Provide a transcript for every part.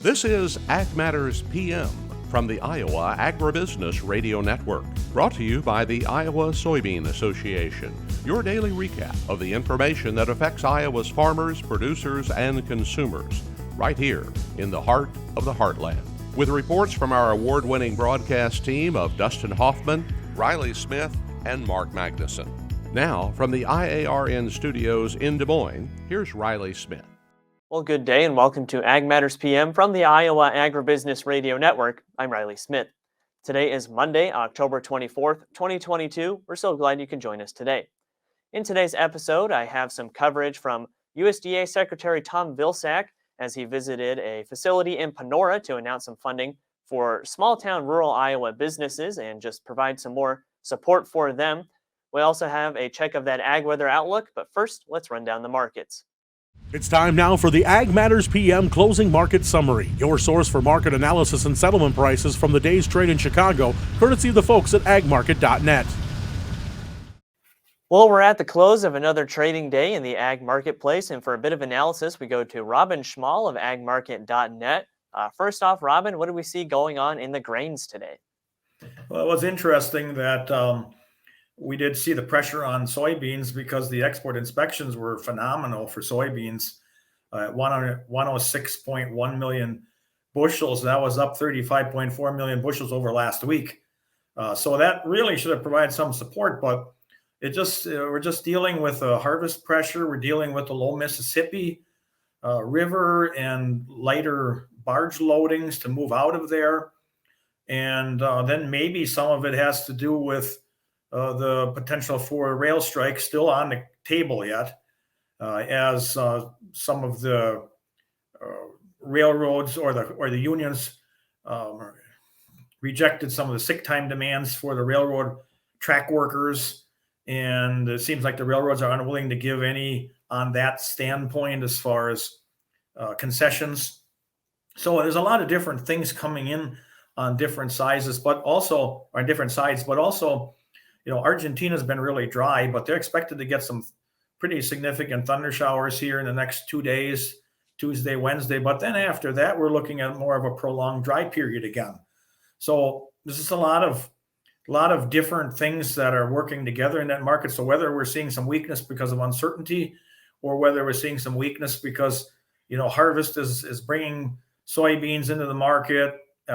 This is Ag Matters PM from the Iowa Agribusiness Radio Network, brought to you by the Iowa Soybean Association. Your daily recap of the information that affects Iowa's farmers, producers, and consumers, right here in the heart of the heartland. With reports from our award-winning broadcast team of Dustin Hoffman, Riley Smith, and Mark Magnuson. Now, from the IARN studios in Des Moines, here's Riley Smith. Well, good day and welcome to Ag Matters PM from the Iowa Agribusiness Radio Network. I'm Riley Smith. Today is Monday, October 24th, 2022. We're so glad you can join us today. In today's episode, I have some coverage from USDA Secretary Tom Vilsack as he visited a facility in Panora to announce some funding for small-town rural Iowa businesses and just provide some more support for them. We also have a check of that ag weather outlook, but first, let's run down the markets. It's time now for the Ag Matters PM Closing Market Summary, your source for market analysis and settlement prices from the day's trade in Chicago, courtesy of the folks at agmarket.net. Well, we're at the close of another trading day in the ag marketplace, and for a bit of analysis, we go to Robin Schmahl of agmarket.net. First off, Robin, what do we see going on in the grains today? Well, it was interesting that we did see the pressure on soybeans because the export inspections were phenomenal for soybeans at 106.1 million bushels. That was up 35.4 million bushels over last week. So that really should have provided some support, but we're just dealing with a harvest pressure. We're dealing with the low Mississippi River and lighter barge loadings to move out of there. And then maybe some of it has to do with the potential for a rail strike still on the table yet, as some of the railroads or the unions rejected some of the sick time demands for the railroad track workers, and it seems like the railroads are unwilling to give any on that standpoint as far as concessions. So there's a lot of different things coming in on different sizes, but also on different sides, but also. Argentina's been really dry, but they're expected to get some pretty significant thunder showers here in the next 2 days, Tuesday, Wednesday. But then after that, we're looking at more of a prolonged dry period again. So this is a lot of different things that are working together in that market. So whether we're seeing some weakness because of uncertainty, or whether we're seeing some weakness because harvest is bringing soybeans into the market.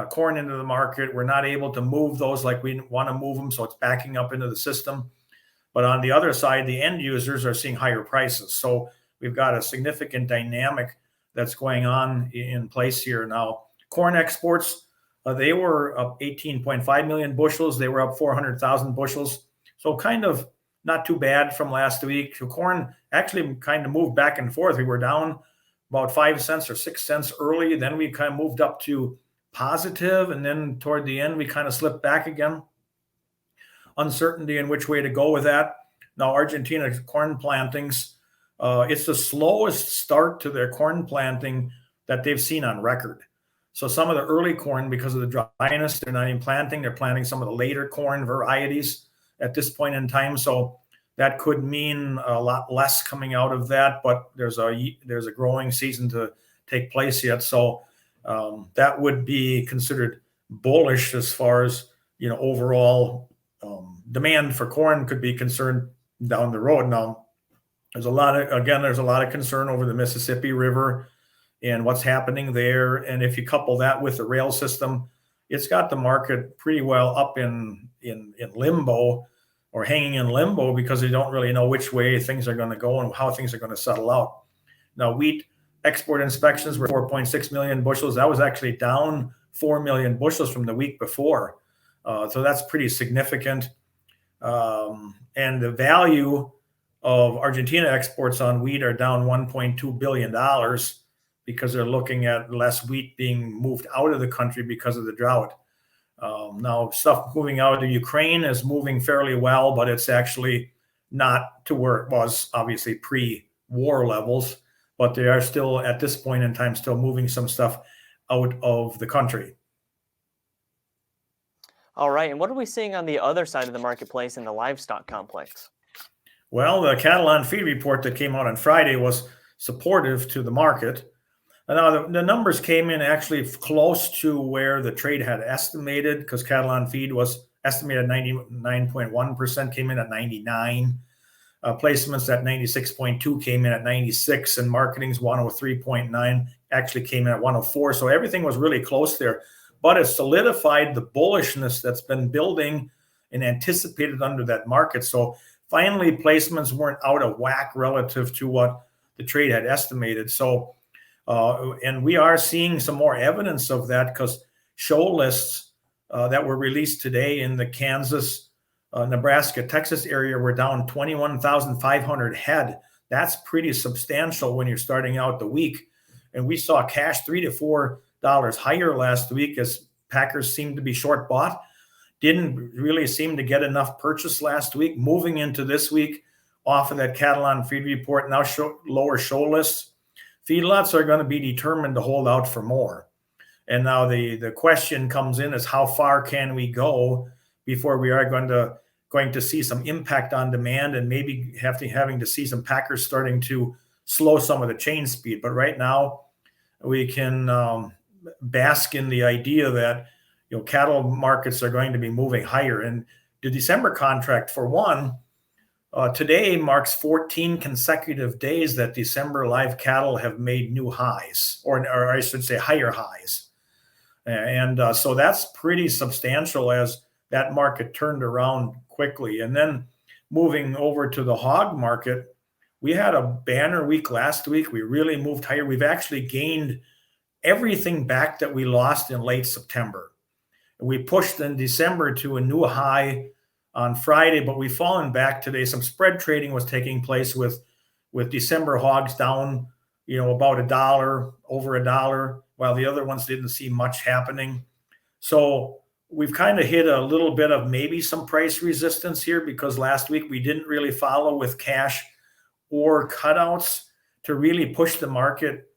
Corn into the market, we're not able to move those like we want to move them, so it's backing up into the system. But on the other side, the end users are seeing higher prices. So we've got a significant dynamic that's going on in place here now. Corn exports, they were up 18.5 million bushels. They were up 400,000 bushels. So kind of not too bad from last week. So corn actually kind of moved back and forth. We were down about 5 cents or 6 cents early. Then we kind of moved up to positive, and then toward the end we kind of slipped back again. Uncertainty in which way to go with that. Now Argentina corn plantings, it's the slowest start to their corn planting that they've seen on record. So some of the early corn, because of the dryness, they're not even planting. They're planting some of the later corn varieties at this point in time. So that could mean a lot less coming out of that, but there's a growing season to take place yet. So that would be considered bullish as far as overall demand for corn could be concerned down the road. Now, there's a lot of concern over the Mississippi River and what's happening there. And if you couple that with the rail system, it's got the market pretty well up in limbo, or hanging in limbo, because they don't really know which way things are going to go and how things are going to settle out. Now, wheat export inspections were 4.6 million bushels. That was actually down 4 million bushels from the week before. So that's pretty significant. And the value of Argentina exports on wheat are down $1.2 billion because they're looking at less wheat being moved out of the country because of the drought. Now, stuff moving out of Ukraine is moving fairly well, but it's actually not to where it was, obviously, pre-war levels. But they are still, at this point in time, still moving some stuff out of the country. All right, and what are we seeing on the other side of the marketplace in the livestock complex? Well, the cattle on feed report that came out on Friday was supportive to the market. Now, the numbers came in actually close to where the trade had estimated, because cattle on feed was estimated at 99.1%, came in at 99. Placements at 96.2 came in at 96, and marketing's 103.9 actually came in at 104. So everything was really close there, but it solidified the bullishness that's been building and anticipated under that market. So finally, placements weren't out of whack relative to what the trade had estimated. So, and we are seeing some more evidence of that, because show lists that were released today in the Kansas, Nebraska, Texas area were down 21,500 head. That's pretty substantial when you're starting out the week. And we saw cash $3 to $4 higher last week, as packers seemed to be short bought. Didn't really seem to get enough purchase last week. Moving into this week off of that cattle on feed report, now lower show lists. Feedlots are going to be determined to hold out for more. And now the question comes in is, how far can we go before we are going to see some impact on demand, and maybe having to see some packers starting to slow some of the chain speed. But right now we can bask in the idea that cattle markets are going to be moving higher. And the December contract, for one, today marks 14 consecutive days that December live cattle have made new highs, or I should say higher highs. And so that's pretty substantial, as that market turned around quickly. And then moving over to the hog market, we had a banner week last week. We really moved higher. We've actually gained everything back that we lost in late September. We pushed in December to a new high on Friday, but we've fallen back today. Some spread trading was taking place with December hogs down, about $1, over $1, while the other ones didn't see much happening. So we've kind of hit a little bit of maybe some price resistance here, because last week we didn't really follow with cash or cutouts to really push the market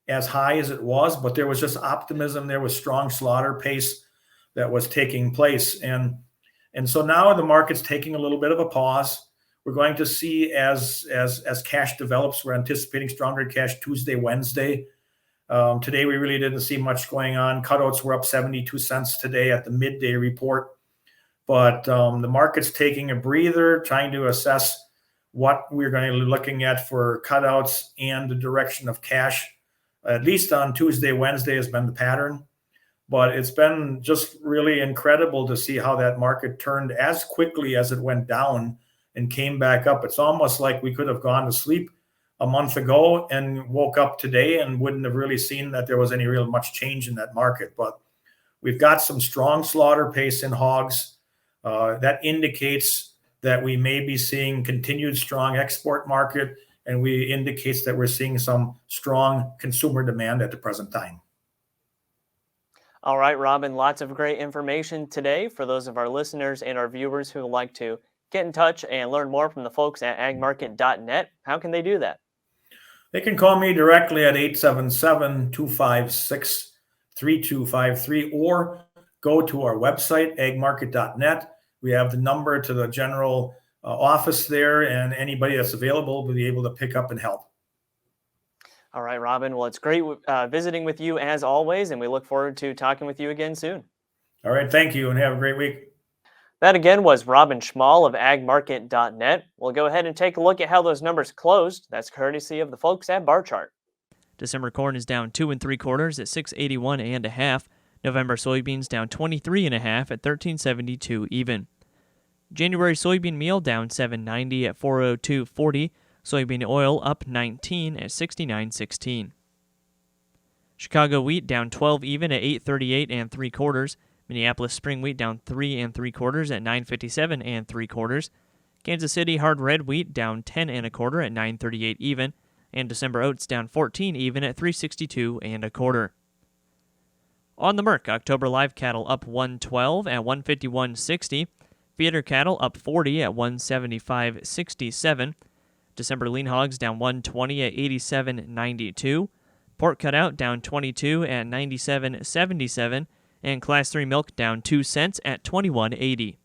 as high as it was, but there was just optimism. There was strong slaughter pace that was taking place. And so now the market's taking a little bit of a pause. We're going to see as cash develops. We're anticipating stronger cash Tuesday, Wednesday. Today, we really didn't see much going on. Cutouts were up 72 cents today at the midday report. But the market's taking a breather, trying to assess what we're going to be looking at for cutouts and the direction of cash. At least on Tuesday, Wednesday has been the pattern. But it's been just really incredible to see how that market turned as quickly as it went down and came back up. It's almost like we could have gone to sleep a month ago and woke up today and wouldn't have really seen that there was any real much change in that market. But we've got some strong slaughter pace in hogs. That indicates that we may be seeing continued strong export market, and we indicates that we're seeing some strong consumer demand at the present time. All right, Robin, lots of great information today for those of our listeners and our viewers who would like to get in touch and learn more from the folks at agmarket.net. How can they do that? They can call me directly at 877-256-3253 or go to our website, agmarket.net. We have the number to the general office there, and anybody that's available will be able to pick up and help. All right, Robin. Well, it's great visiting with you as always, and we look forward to talking with you again soon. All right. Thank you, and have a great week. That again was Robin Schmahl of agmarket.net. We'll go ahead and take a look at how those numbers closed. That's courtesy of the folks at Bar Chart. December corn is down 2 3/4 at 681.5. November soybeans down 23.5 at 1372 even. January soybean meal down 790 at 402.40. Soybean oil up 19 at 69.16. Chicago wheat down 12 even at 838 3/4. Minneapolis spring wheat down 3 3/4 at 957 3/4. Kansas City hard red wheat down 10 1/4 at 938 even, and December oats down 14 even at 362 1/4. On the Merc, October live cattle up 112 at 151.60. Feeder cattle up 40 at 175.67. December lean hogs down 120 at 87.92. Pork cutout down 22 at 97.77. And Class 3 milk down 2 cents at 21.80.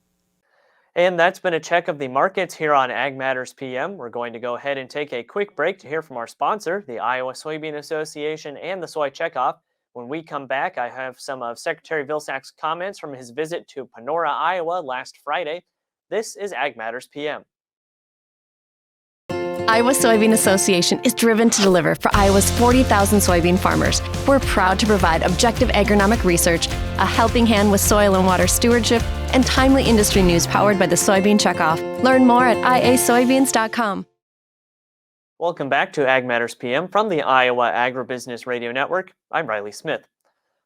And that's been a check of the markets here on Ag Matters PM. We're going to go ahead and take a quick break to hear from our sponsor, the Iowa Soybean Association and the Soy Checkoff. When we come back, I have some of Secretary Vilsack's comments from his visit to Panora, Iowa last Friday. This is Ag Matters PM. Iowa Soybean Association is driven to deliver for Iowa's 40,000 soybean farmers. We're proud to provide objective agronomic research, a helping hand with soil and water stewardship, and timely industry news powered by the Soybean Checkoff. Learn more at iasoybeans.com. Welcome back to Ag Matters PM from the Iowa Agribusiness Radio Network. I'm Riley Smith.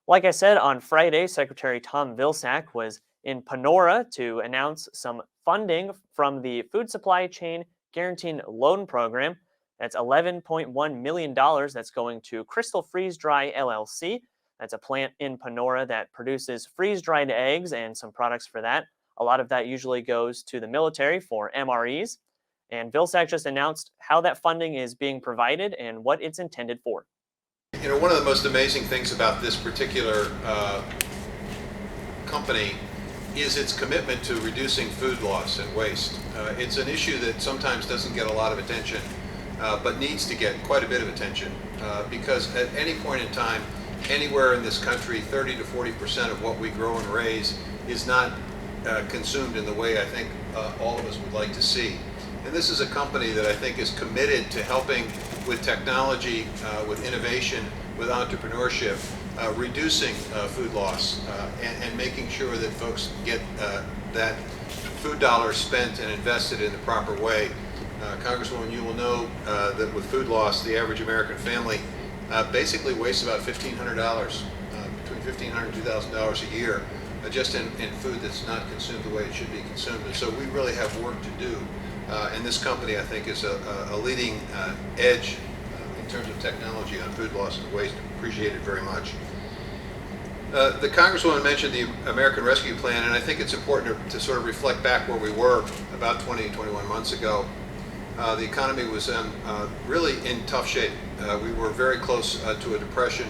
Like I said, on Friday, Secretary Tom Vilsack was in Panora to announce some funding from the Food Supply Chain Guaranteed Loan Program. That's $11.1 million that's going to Crystal Freeze Dry LLC. That's a plant in Panora that produces freeze-dried eggs and some products for that. A lot of that usually goes to the military for MREs. And Vilsack just announced how that funding is being provided and what it's intended for. You know, one of the most amazing things about this particular company is its commitment to reducing food loss and waste. It's an issue that sometimes doesn't get a lot of attention, but needs to get quite a bit of attention because at any point in time, anywhere in this country, 30 to 40% of what we grow and raise is not consumed in the way I think all of us would like to see. And this is a company that I think is committed to helping with technology, with innovation, with entrepreneurship, reducing food loss and making sure that folks get that food dollar spent and invested in the proper way. Congresswoman, you will know that with food loss, the average American family basically wastes about $1,500, between $1,500 and $2,000 a year, just in food that's not consumed the way it should be consumed. And so we really have work to do. And this company, I think, is a leading edge in terms of technology on food loss and waste. Appreciate it very much. The Congresswoman mentioned the American Rescue Plan, and I think it's important to sort of reflect back where we were about 20, 21 months ago. The economy was really in tough shape. We were very close to a depression.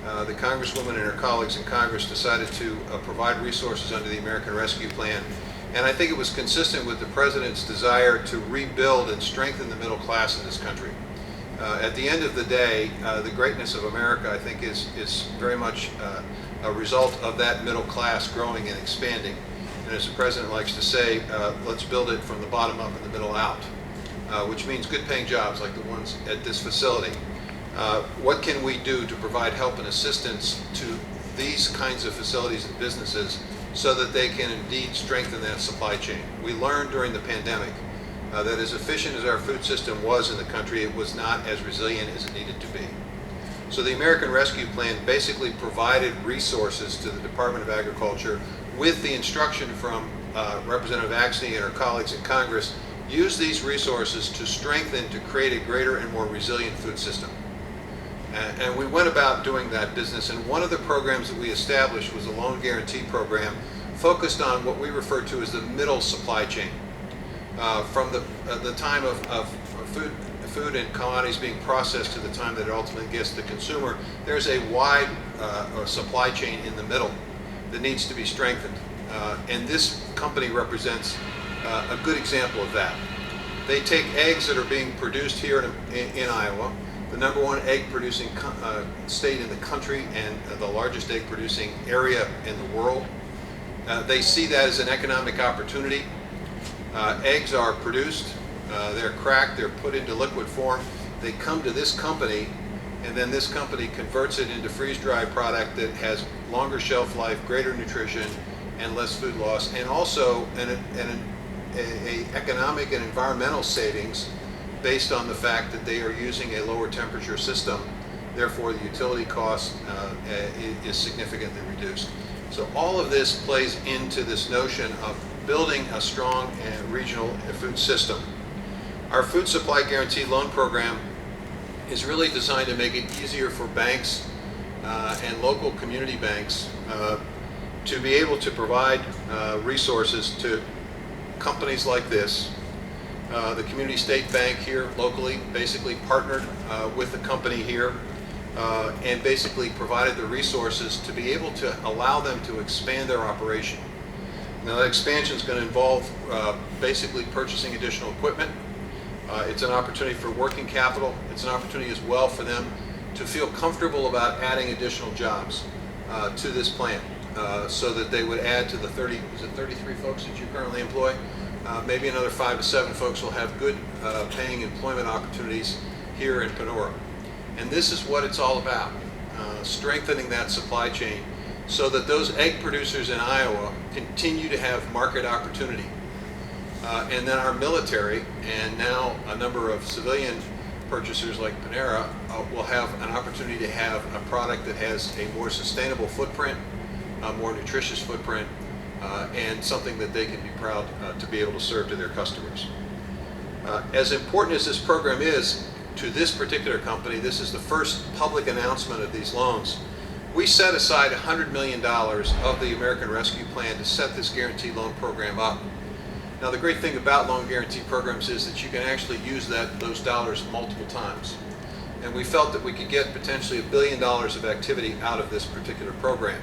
The Congresswoman and her colleagues in Congress decided to provide resources under the American Rescue Plan. And I think it was consistent with the President's desire to rebuild and strengthen the middle class in this country. At the end of the day, the greatness of America, I think, is very much a result of that middle class growing and expanding. And as the President likes to say, let's build it from the bottom up and the middle out, which means good paying jobs like the ones at this facility. What can we do to provide help and assistance to these kinds of facilities and businesses so that they can indeed strengthen that supply chain? We learned during the pandemic that as efficient as our food system was in the country, it was not as resilient as it needed to be. So the American Rescue Plan basically provided resources to the Department of Agriculture with the instruction from Representative Axne and her colleagues in Congress, use these resources to strengthen, to create a greater and more resilient food system. And we went about doing that business, and one of the programs that we established was a loan guarantee program focused on what we refer to as the middle supply chain. From the time of food and commodities being processed to the time that it ultimately gets to the consumer, there's a wide supply chain in the middle that needs to be strengthened. And this company represents a good example of that. They take eggs that are being produced here in Iowa, the #1 egg producing state in the country and the largest egg producing area in the world. They see that as an economic opportunity. Eggs are produced, they're cracked, they're put into liquid form. They come to this company, and then this company converts it into freeze-dried product that has longer shelf life, greater nutrition, and less food loss, and also an economic and environmental savings based on the fact that they are using a lower temperature system. Therefore, the utility cost is significantly reduced. So all of this plays into this notion of building a strong and regional food system. Our Food Supply Guarantee Loan Program is really designed to make it easier for banks and local community banks to be able to provide resources to companies like this. The Community State Bank here locally basically partnered with the company here and basically provided the resources to be able to allow them to expand their operation. Now that expansion is going to involve basically purchasing additional equipment. It's an opportunity for working capital. It's an opportunity as well for them to feel comfortable about adding additional jobs to this plant, so that they would add to the 33 folks that you currently employ. Maybe another 5 to 7 folks will have good paying employment opportunities here in Panora. And this is what it's all about, strengthening that supply chain so that those egg producers in Iowa continue to have market opportunity. And then our military and now a number of civilian purchasers like Panora will have an opportunity to have a product that has a more sustainable footprint, a more nutritious footprint, and something that they can be proud to be able to serve to their customers. As important as this program is to this particular company, this is the first public announcement of these loans. We set aside $100 million of the American Rescue Plan to set this guaranteed loan program up. Now the great thing about loan guarantee programs is that you can actually use those dollars multiple times. And we felt that we could get potentially $1 billion of activity out of this particular program.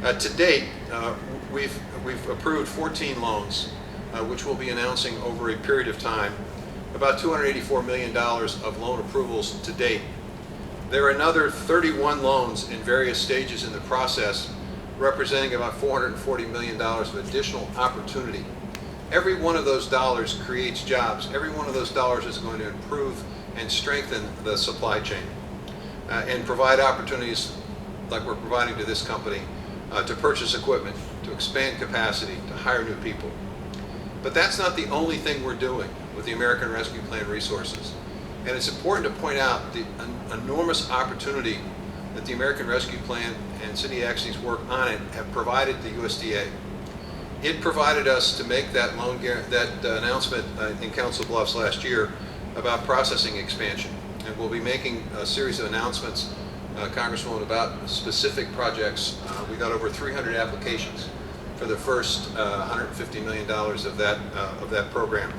To date, we've approved 14 loans, which we'll be announcing over a period of time, about $284 million of loan approvals to date. There are another 31 loans in various stages in the process, representing about $440 million of additional opportunity. Every one of those dollars creates jobs. Every one of those dollars is going to improve and strengthen the supply chain and provide opportunities like we're providing to this company to purchase equipment, to expand capacity, to hire new people. But that's not the only thing we're doing with the American Rescue Plan resources. And it's important to point out the enormous opportunity that the American Rescue Plan and Cindy Axie's work on it have provided the USDA. It provided us to make that announcement in Council Bluffs last year about processing expansion. And we'll be making a series of announcements, Congresswoman, about specific projects. We got over 300 applications for the first $150 million of that program.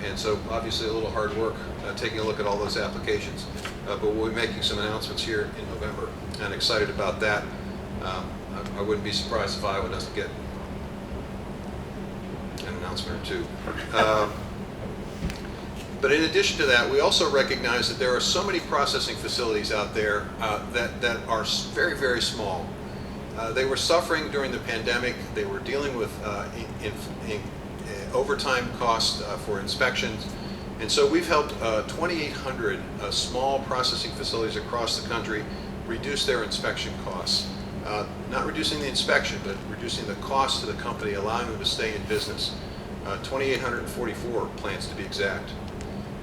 And so obviously a little hard work taking a look at all those applications. But we'll be making some announcements here in November, and excited about that. I wouldn't be surprised if Iowa doesn't get an announcement or two. But in addition to that, we also recognize that there are so many processing facilities out there that are very, very small. They were suffering during the pandemic. They were dealing with overtime costs for inspections. And so we've helped 2,800 small processing facilities across the country reduce their inspection costs. Not reducing the inspection, but reducing the cost to the company, allowing them to stay in business. 2,844 plants to be exact.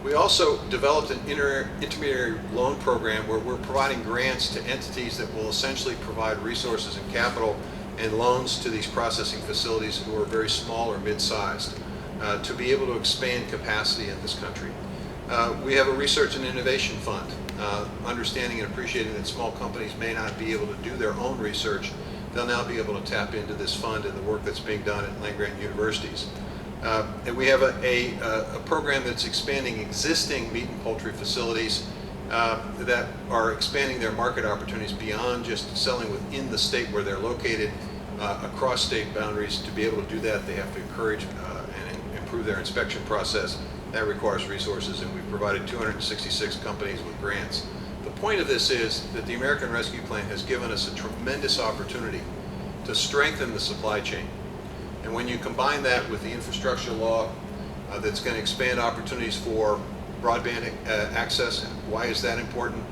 We also developed an intermediary loan program where we're providing grants to entities that will essentially provide resources and capital and loans to these processing facilities who are very small or mid-sized to be able to expand capacity in this country. We have a research and innovation fund, understanding and appreciating that small companies may not be able to do their own research. They'll now be able to tap into this fund and the work that's being done at land-grant universities. And we have a program that's expanding existing meat and poultry facilities that are expanding their market opportunities beyond just selling within the state where they're located, across state boundaries. To be able to do that, they have to encourage and improve their inspection process. That requires resources, and we've provided 266 companies with grants. The point of this is that the American Rescue Plan has given us a tremendous opportunity to strengthen the supply chain. And when you combine that with the infrastructure law that's going to expand opportunities for broadband access, why is that important?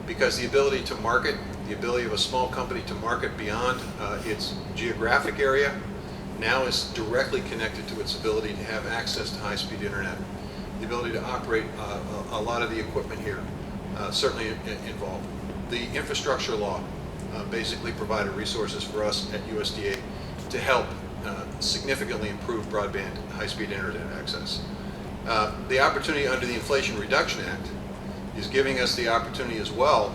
Because the ability to market, the ability of a small company to market beyond its geographic area now is directly connected to its ability to have access to high-speed internet. The ability to operate a lot of the equipment here certainly involved. The infrastructure law basically provided resources for us at USDA to help significantly improve broadband high-speed internet access. The opportunity under the Inflation Reduction Act is giving us the opportunity as well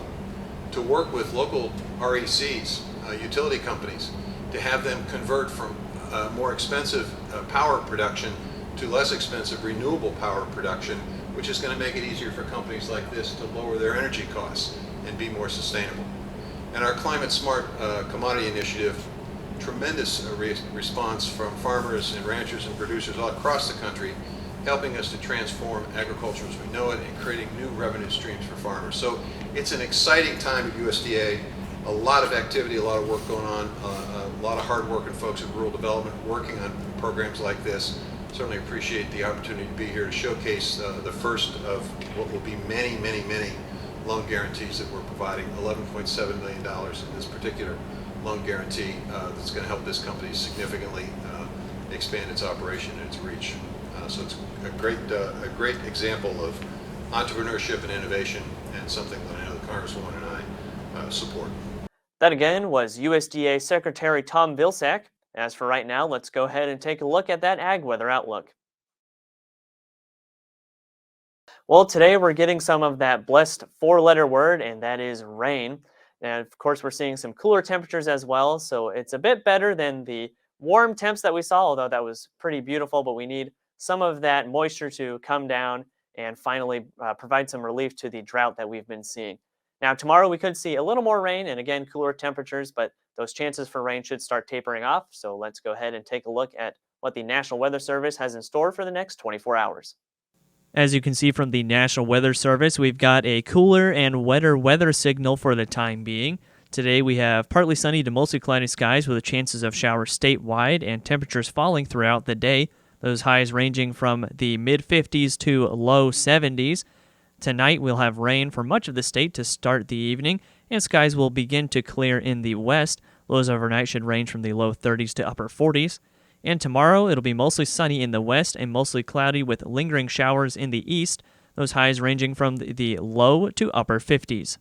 to work with local RECs, utility companies, to have them convert from more expensive power production to less expensive renewable power production, which is going to make it easier for companies like this to lower their energy costs and be more sustainable. And our Climate Smart Commodity Initiative tremendous response from farmers and ranchers and producers all across the country, helping us to transform agriculture as we know it and creating new revenue streams for farmers. So it's an exciting time at USDA. A lot of activity, a lot of work going on, a lot of hard-working folks at Rural Development working on programs like this. Certainly appreciate the opportunity to be here to showcase the first of what will be many, many, many loan guarantees that we're providing. $11.7 million in this particular loan guarantee that's going to help this company significantly expand its operation and its reach. So it's a great example of entrepreneurship and innovation, and something that I know the Congresswoman and I support. That again was USDA Secretary Tom Vilsack. As for right now, let's go ahead and take a look at that ag weather outlook. Well, today we're getting some of that blessed four-letter word, and that is rain. And of course, we're seeing some cooler temperatures as well, so it's a bit better than the warm temps that we saw, although that was pretty beautiful, but we need some of that moisture to come down and finally provide some relief to the drought that we've been seeing. Now, tomorrow we could see a little more rain and again, cooler temperatures, but those chances for rain should start tapering off. So let's go ahead and take a look at what the National Weather Service has in store for the next 24 hours. As you can see from the National Weather Service, we've got a cooler and wetter weather signal for the time being. Today we have partly sunny to mostly cloudy skies with chances of showers statewide and temperatures falling throughout the day. Those highs ranging from the mid-50s to low 70s. Tonight we'll have rain for much of the state to start the evening, and skies will begin to clear in the west. Lows overnight should range from the low 30s to upper 40s. And tomorrow it'll be mostly sunny in the west and mostly cloudy with lingering showers in the east. Those highs ranging from the low to upper 50s.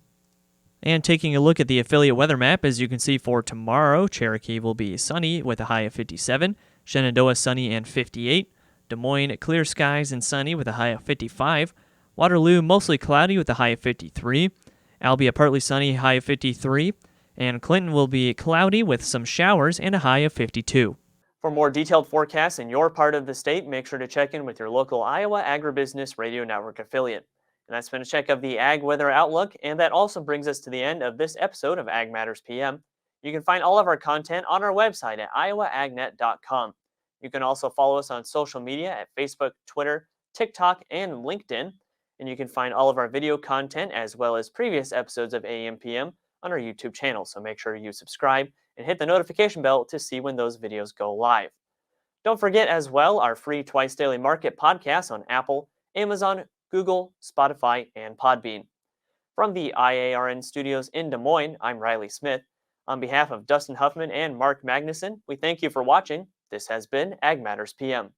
And taking a look at the affiliate weather map, as you can see for tomorrow, Cherokee will be sunny with a high of 57. Shenandoah sunny and 58. Des Moines clear skies and sunny with a high of 55. Waterloo mostly cloudy with a high of 53. Albia partly sunny, high of 53. And Clinton will be cloudy with some showers and a high of 52. For more detailed forecasts in your part of the state, make sure to check in with your local Iowa Agribusiness Radio Network affiliate. And that's been a check of the Ag Weather Outlook, and that also brings us to the end of this episode of Ag Matters PM. You can find all of our content on our website at iowaagnet.com. You can also follow us on social media at Facebook, Twitter, TikTok, and LinkedIn. And you can find all of our video content as well as previous episodes of AM/PM on our YouTube channel. So make sure you subscribe and hit the notification bell to see when those videos go live. Don't forget as well our free Twice Daily Market podcast on Apple, Amazon, Google, Spotify, and Podbean. From the IARN studios in Des Moines, I'm Riley Smith. On behalf of Dustin Huffman and Mark Magnuson, we thank you for watching. This has been Ag Matters PM.